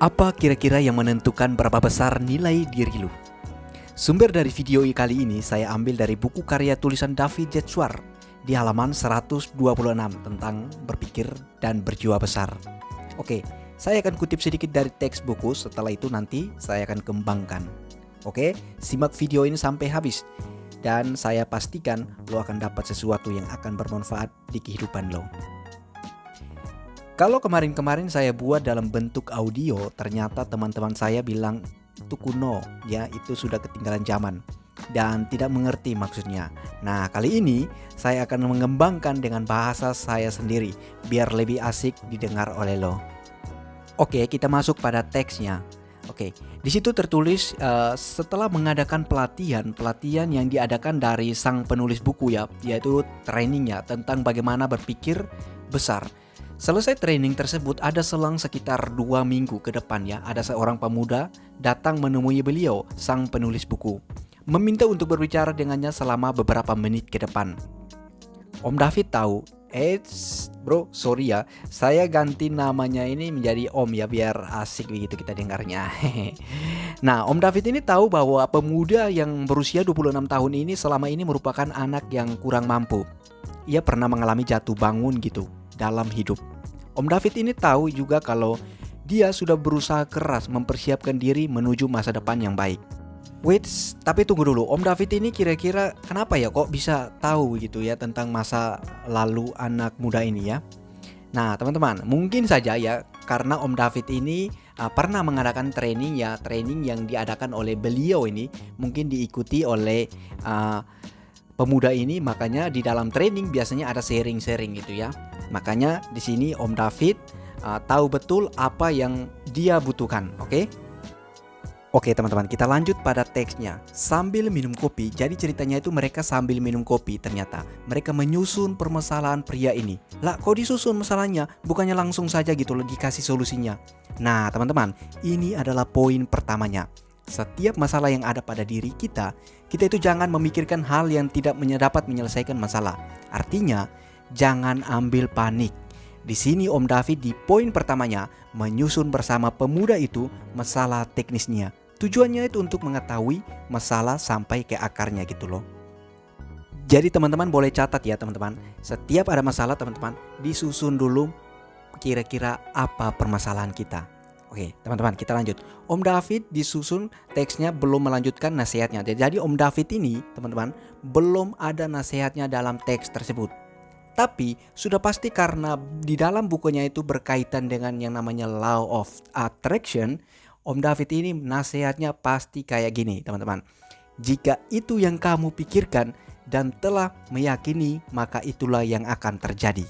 Apa kira-kira yang menentukan berapa besar nilai diri lu? Sumber dari video kali ini saya ambil dari buku karya tulisan David Jesuar di halaman 126 tentang berpikir dan berjiwa besar. Oke, saya akan kutip sedikit dari teks buku, setelah itu nanti saya akan kembangkan. Oke, simak video ini sampai habis dan saya pastikan lo akan dapat sesuatu yang akan bermanfaat di kehidupan lo. Kalau kemarin-kemarin saya buat dalam bentuk audio, ternyata teman-teman saya bilang itu kuno, ya itu sudah ketinggalan zaman dan tidak mengerti maksudnya. Nah, kali ini saya akan mengembangkan dengan bahasa saya sendiri biar lebih asik didengar oleh lo. Oke, kita masuk pada teksnya. Oke, di situ tertulis setelah mengadakan pelatihan yang diadakan dari sang penulis buku ya, yaitu training ya tentang bagaimana berpikir besar. Selesai training tersebut ada selang sekitar 2 minggu ke depan ya, ada seorang pemuda datang menemui beliau, sang penulis buku, meminta untuk berbicara dengannya selama beberapa menit ke depan. Om David tahu, bro, sorry ya, saya ganti namanya ini menjadi Om ya biar asik begitu kita dengarnya. Nah, Om David ini tahu bahwa pemuda yang berusia 26 tahun ini selama ini merupakan anak yang kurang mampu. Ia pernah mengalami jatuh bangun gitu dalam hidup. Om David ini tahu juga kalau dia sudah berusaha keras mempersiapkan diri menuju masa depan yang baik. Wait, tapi tunggu dulu, Om David ini kira-kira kenapa ya kok bisa tahu gitu ya tentang masa lalu anak muda ini ya? Nah teman-teman, mungkin saja ya karena Om David ini pernah mengadakan training yang diadakan oleh beliau ini mungkin diikuti oleh pemuda ini, makanya di dalam training biasanya ada sharing-sharing gitu ya. Makanya di sini Om David tahu betul apa yang dia butuhkan, oke? Oke teman-teman, kita lanjut pada teksnya. Sambil minum kopi, jadi ceritanya itu mereka sambil minum kopi ternyata. Mereka menyusun permasalahan pria ini. Lah kok disusun masalahnya? Bukannya langsung saja gitu lagi kasih solusinya. Nah teman-teman, ini adalah poin pertamanya. Setiap masalah yang ada pada diri kita itu jangan memikirkan hal yang tidak dapat menyelesaikan masalah. Artinya, jangan ambil panik. Di sini Om David di poin pertamanya menyusun bersama pemuda itu masalah teknisnya. Tujuannya itu untuk mengetahui masalah sampai ke akarnya gitu loh. Jadi teman-teman boleh catat ya teman-teman. Setiap ada masalah teman-teman disusun dulu kira-kira apa permasalahan kita. Oke teman-teman, kita lanjut. Om David disusun teksnya belum melanjutkan nasihatnya. Jadi Om David ini teman-teman belum ada nasihatnya dalam teks tersebut. Tapi sudah pasti karena di dalam bukunya itu berkaitan dengan yang namanya Law of Attraction, Om David ini nasihatnya pasti kayak gini teman-teman. Jika itu yang kamu pikirkan dan telah meyakini, maka itulah yang akan terjadi.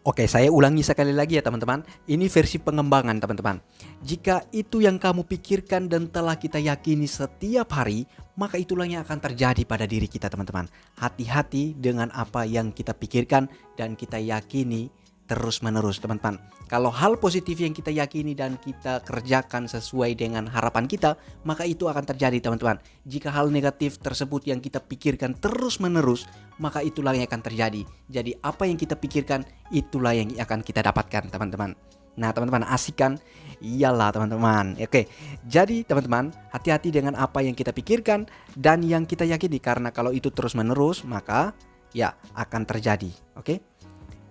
Oke, saya ulangi sekali lagi ya teman-teman. Ini versi pengembangan teman-teman. Jika itu yang kamu pikirkan dan telah kita yakini setiap hari, maka itulah yang akan terjadi pada diri kita teman-teman. Hati-hati dengan apa yang kita pikirkan dan kita yakini terus menerus teman-teman. Kalau hal positif yang kita yakini dan kita kerjakan sesuai dengan harapan kita, maka itu akan terjadi teman-teman. Jika hal negatif tersebut yang kita pikirkan terus menerus, maka itulah yang akan terjadi. Jadi apa yang kita pikirkan itulah yang akan kita dapatkan teman-teman. Nah teman-teman, asik kan? Iyalah teman-teman. Oke, jadi teman-teman hati-hati dengan apa yang kita pikirkan dan yang kita yakini, karena kalau itu terus menerus maka ya akan terjadi. Oke,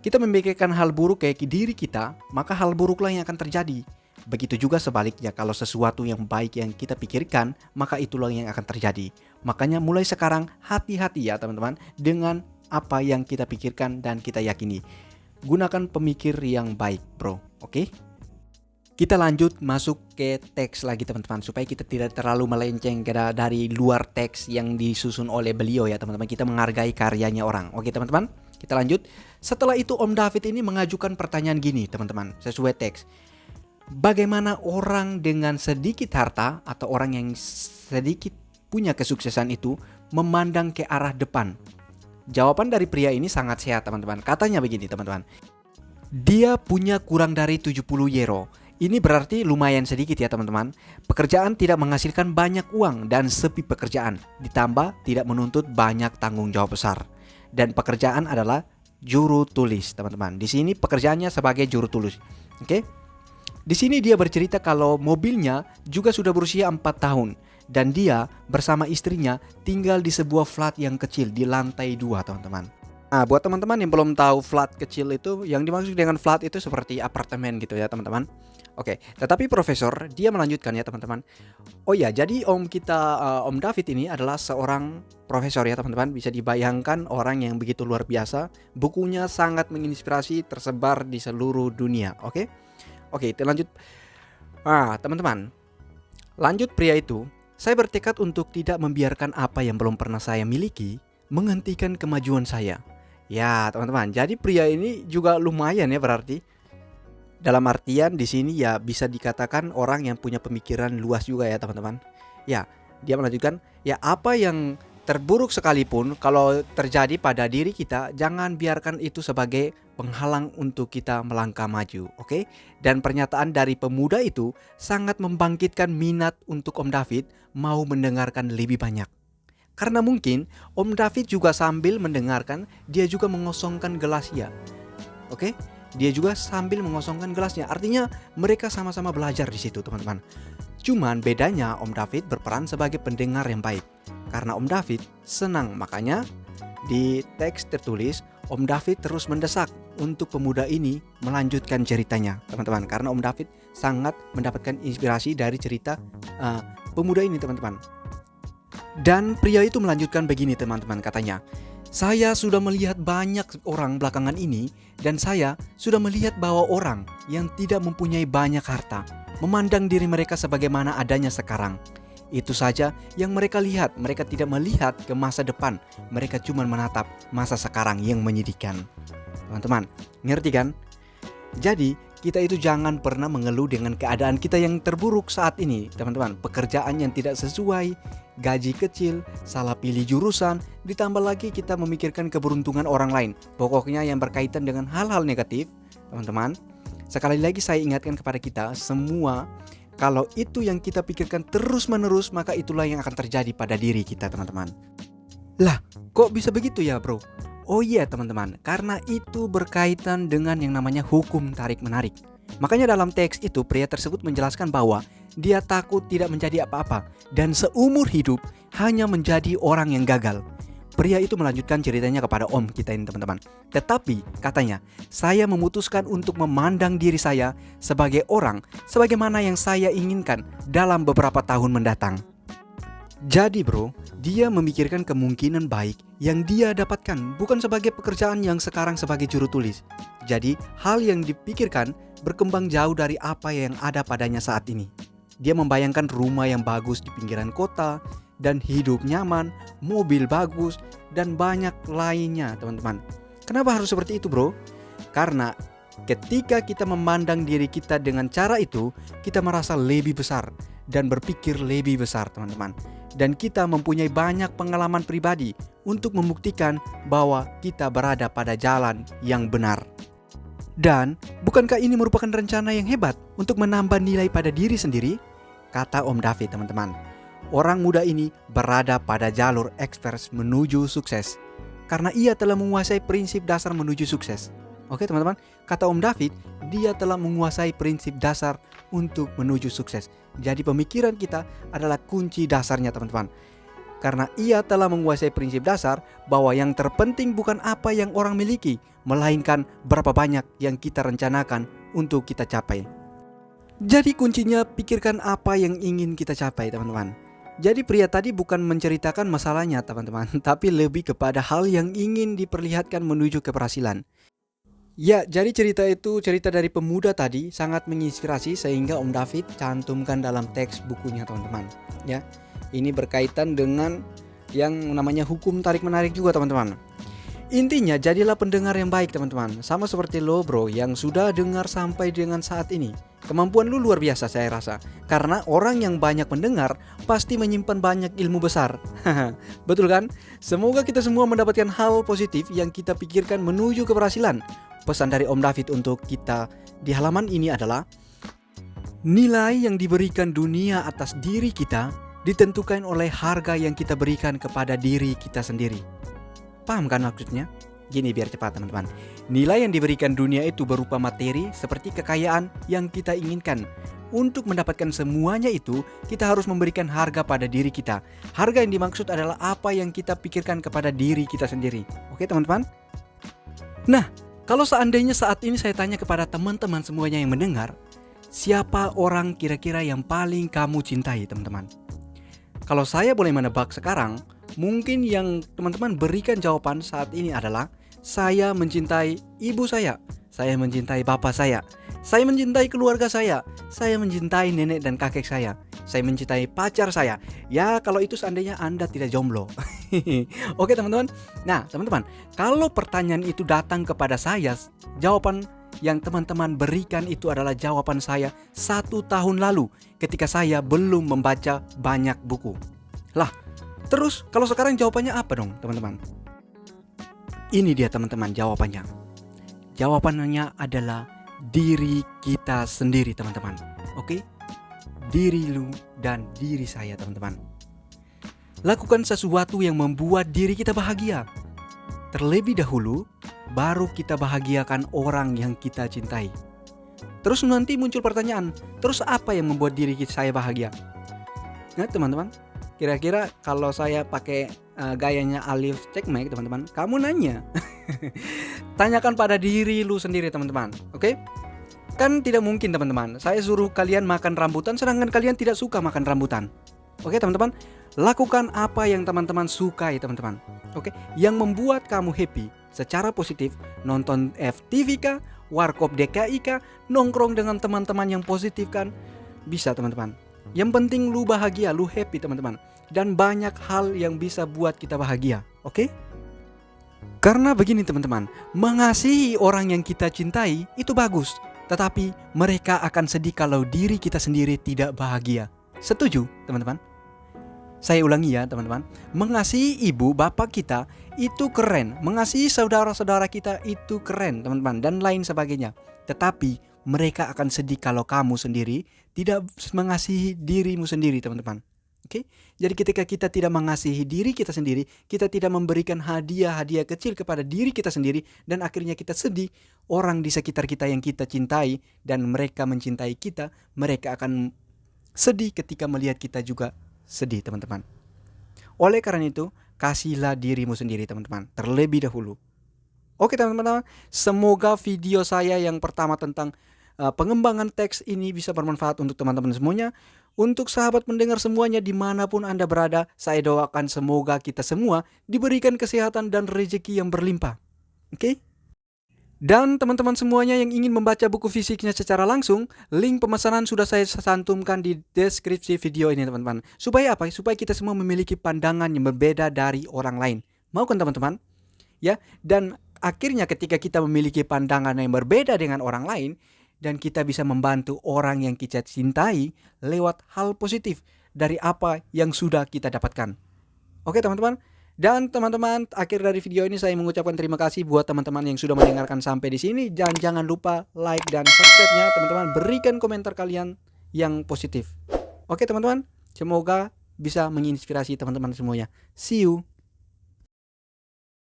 kita memikirkan hal buruk kayak diri kita, maka hal buruklah yang akan terjadi. Begitu juga sebaliknya, kalau sesuatu yang baik yang kita pikirkan, maka itulah yang akan terjadi. Makanya mulai sekarang hati-hati ya teman-teman dengan apa yang kita pikirkan dan kita yakini. Gunakan pemikir yang baik bro, oke? Kita lanjut masuk ke teks lagi teman-teman, supaya kita tidak terlalu melenceng dari luar teks yang disusun oleh beliau ya teman-teman. Kita menghargai karyanya orang, oke teman-teman? Kita lanjut. Setelah itu Om David ini mengajukan pertanyaan gini teman-teman, sesuai teks. Bagaimana orang dengan sedikit harta atau orang yang sedikit punya kesuksesan itu memandang ke arah depan? Jawaban dari pria ini sangat sehat teman-teman. Katanya begini teman-teman. Dia punya kurang dari 70 euro. Ini berarti lumayan sedikit ya teman-teman. Pekerjaan tidak menghasilkan banyak uang dan sepi pekerjaan. Ditambah tidak menuntut banyak tanggung jawab besar. Dan pekerjaan adalah juru tulis teman-teman. Di sini pekerjaannya sebagai juru tulis. Oke? Di sini dia bercerita kalau mobilnya juga sudah berusia 4 tahun dan dia bersama istrinya tinggal di sebuah flat yang kecil di lantai 2, teman-teman. Nah, buat teman-teman yang belum tahu flat kecil itu, yang dimaksud dengan flat itu seperti apartemen gitu ya, teman-teman. Oke, tetapi profesor dia melanjutkan ya, teman-teman. Oh ya, jadi Om David ini adalah seorang profesor ya, teman-teman. Bisa dibayangkan orang yang begitu luar biasa. Bukunya sangat menginspirasi, tersebar di seluruh dunia. Oke, kita lanjut. Nah, teman-teman, lanjut pria itu, saya bertekad untuk tidak membiarkan apa yang belum pernah saya miliki menghentikan kemajuan saya. Ya, teman-teman. Jadi pria ini juga lumayan ya berarti. Dalam artian di sini ya bisa dikatakan orang yang punya pemikiran luas juga ya, teman-teman. Ya, dia melanjutkan, ya apa yang terburuk sekalipun kalau terjadi pada diri kita, jangan biarkan itu sebagai penghalang untuk kita melangkah maju, oke? Dan pernyataan dari pemuda itu sangat membangkitkan minat untuk Om David mau mendengarkan lebih banyak. Karena mungkin Om David juga sambil mendengarkan, dia juga mengosongkan gelasnya. Oke? Dia juga sambil mengosongkan gelasnya. Artinya mereka sama-sama belajar di situ, teman-teman. Cuman bedanya Om David berperan sebagai pendengar yang baik. Karena Om David senang, makanya di teks tertulis Om David terus mendesak untuk pemuda ini melanjutkan ceritanya, teman-teman. Karena Om David sangat mendapatkan inspirasi dari cerita pemuda ini, teman-teman. Dan pria itu melanjutkan begini, teman-teman, katanya, saya sudah melihat banyak orang belakangan ini dan saya sudah melihat bahwa orang yang tidak mempunyai banyak harta memandang diri mereka sebagaimana adanya sekarang. Itu saja yang mereka lihat. Mereka tidak melihat ke masa depan. Mereka cuma menatap masa sekarang yang menyedihkan. Teman-teman, ngerti kan? Jadi kita itu jangan pernah mengeluh dengan keadaan kita yang terburuk saat ini, teman-teman. Pekerjaan yang tidak sesuai, gaji kecil, salah pilih jurusan, ditambah lagi kita memikirkan keberuntungan orang lain. Pokoknya yang berkaitan dengan hal-hal negatif, teman-teman. Sekali lagi saya ingatkan kepada kita semua, kalau itu yang kita pikirkan terus-menerus, maka itulah yang akan terjadi pada diri kita, teman-teman. Lah, kok bisa begitu ya, bro? Oh iya, teman-teman, karena itu berkaitan dengan yang namanya hukum tarik-menarik. Makanya dalam teks itu pria tersebut menjelaskan bahwa dia takut tidak menjadi apa-apa dan seumur hidup hanya menjadi orang yang gagal. Pria itu melanjutkan ceritanya kepada Om kita ini, teman-teman. Tetapi katanya, saya memutuskan untuk memandang diri saya sebagai orang sebagaimana yang saya inginkan dalam beberapa tahun mendatang. Jadi bro, dia memikirkan kemungkinan baik yang dia dapatkan, bukan sebagai pekerjaan yang sekarang sebagai juru tulis. Jadi hal yang dipikirkan berkembang jauh dari apa yang ada padanya saat ini. Dia membayangkan rumah yang bagus di pinggiran kota, dan hidup nyaman, mobil bagus, dan banyak lainnya, teman-teman. Kenapa harus seperti itu, bro? Karena ketika kita memandang diri kita dengan cara itu, kita merasa lebih besar dan berpikir lebih besar, teman-teman. Dan kita mempunyai banyak pengalaman pribadi untuk membuktikan bahwa kita berada pada jalan yang benar. Dan bukankah ini merupakan rencana yang hebat untuk menambah nilai pada diri sendiri? Kata Om David, teman-teman. Orang muda ini berada pada jalur ekspres menuju sukses karena ia telah menguasai prinsip dasar menuju sukses. Oke, teman-teman, kata Om David, dia telah menguasai prinsip dasar untuk menuju sukses. Jadi pemikiran kita adalah kunci dasarnya, teman-teman. Karena ia telah menguasai prinsip dasar bahwa yang terpenting bukan apa yang orang miliki, melainkan berapa banyak yang kita rencanakan untuk kita capai. Jadi kuncinya pikirkan apa yang ingin kita capai, teman-teman. Jadi pria tadi bukan menceritakan masalahnya, teman-teman, tapi lebih kepada hal yang ingin diperlihatkan menuju keberhasilan. Ya, jadi cerita itu, cerita dari pemuda tadi sangat menginspirasi sehingga Om David cantumkan dalam teks bukunya, teman-teman. Ya, ini berkaitan dengan yang namanya hukum tarik-menarik juga, teman-teman. Intinya jadilah pendengar yang baik, teman-teman. Sama seperti lo, bro, yang sudah dengar sampai dengan saat ini. Kemampuan lu luar biasa, saya rasa. Karena orang yang banyak mendengar pasti menyimpan banyak ilmu besar. Betul kan? Semoga kita semua mendapatkan hal positif yang kita pikirkan menuju keberhasilan. Pesan dari Om David untuk kita di halaman ini adalah, nilai yang diberikan dunia atas diri kita ditentukan oleh harga yang kita berikan kepada diri kita sendiri. Paham kan maksudnya? Gini biar cepat teman-teman. Nilai yang diberikan dunia itu berupa materi seperti kekayaan yang kita inginkan. Untuk mendapatkan semuanya itu, kita harus memberikan harga pada diri kita. Harga yang dimaksud adalah apa yang kita pikirkan kepada diri kita sendiri. Oke teman-teman? Nah, kalau seandainya saat ini saya tanya kepada teman-teman semuanya yang mendengar, siapa orang kira-kira yang paling kamu cintai teman-teman? Kalau saya boleh menebak sekarang, mungkin yang teman-teman berikan jawaban saat ini adalah saya mencintai ibu saya mencintai bapak saya mencintai keluarga saya mencintai nenek dan kakek saya mencintai pacar saya. Ya kalau itu seandainya Anda tidak jomblo. Oke teman-teman. Nah teman-teman, kalau pertanyaan itu datang kepada saya, jawaban yang teman-teman berikan itu adalah jawaban saya 1 tahun lalu ketika saya belum membaca banyak buku. Lah, terus kalau sekarang jawabannya apa dong teman-teman? Ini dia teman-teman jawabannya. Jawabannya adalah diri kita sendiri teman-teman. Oke? Diri lu dan diri saya teman-teman. Lakukan sesuatu yang membuat diri kita bahagia. Terlebih dahulu, baru kita bahagiakan orang yang kita cintai. Terus nanti muncul pertanyaan, terus apa yang membuat diri saya bahagia? Nah teman-teman, kira-kira kalau saya pakai gayanya Alif Cekmek teman-teman, kamu nanya. Tanyakan pada diri lu sendiri teman-teman. Oke? Kan tidak mungkin teman-teman saya suruh kalian makan rambutan sedangkan kalian tidak suka makan rambutan. Oke teman-teman, lakukan apa yang teman-teman sukai teman-teman. Oke, yang membuat kamu happy secara positif, nonton FTV kah, Warkop DKI kah, nongkrong dengan teman-teman yang positif kan, bisa teman-teman. Yang penting lu bahagia, lu happy teman-teman. Dan banyak hal yang bisa buat kita bahagia. Oke? Karena begini teman-teman, mengasihi orang yang kita cintai itu bagus, tetapi mereka akan sedih kalau diri kita sendiri tidak bahagia. Setuju teman-teman? Saya ulangi ya teman-teman, mengasihi ibu bapak kita itu keren, mengasihi saudara-saudara kita itu keren teman-teman, dan lain sebagainya. Tetapi mereka akan sedih kalau kamu sendiri tidak mengasihi dirimu sendiri teman-teman. Oke? Jadi ketika kita tidak mengasihi diri kita sendiri, kita tidak memberikan hadiah-hadiah kecil kepada diri kita sendiri, dan akhirnya kita sedih, orang di sekitar kita yang kita cintai dan mereka mencintai kita, mereka akan sedih ketika melihat kita juga sedih teman-teman. Oleh karena itu, kasihlah dirimu sendiri teman-teman, terlebih dahulu. Oke teman-teman, semoga video saya yang pertama tentang pengembangan teks ini bisa bermanfaat untuk teman-teman semuanya. Untuk sahabat pendengar semuanya dimanapun Anda berada, saya doakan semoga kita semua diberikan kesehatan dan rezeki yang berlimpah. Oke? Dan teman-teman semuanya yang ingin membaca buku fisiknya secara langsung, link pemesanan sudah saya cantumkan di deskripsi video ini teman-teman. Supaya apa? Supaya kita semua memiliki pandangan yang berbeda dari orang lain. Mau kan teman-teman? Ya, dan akhirnya ketika kita memiliki pandangan yang berbeda dengan orang lain, dan kita bisa membantu orang yang kita cintai lewat hal positif dari apa yang sudah kita dapatkan. Oke teman-teman? Dan teman-teman, akhir dari video ini saya mengucapkan terima kasih buat teman-teman yang sudah mendengarkan sampai di sini. Dan jangan lupa like dan subscribe-nya teman-teman. Berikan komentar kalian yang positif. Oke teman-teman, semoga bisa menginspirasi teman-teman semuanya. See you.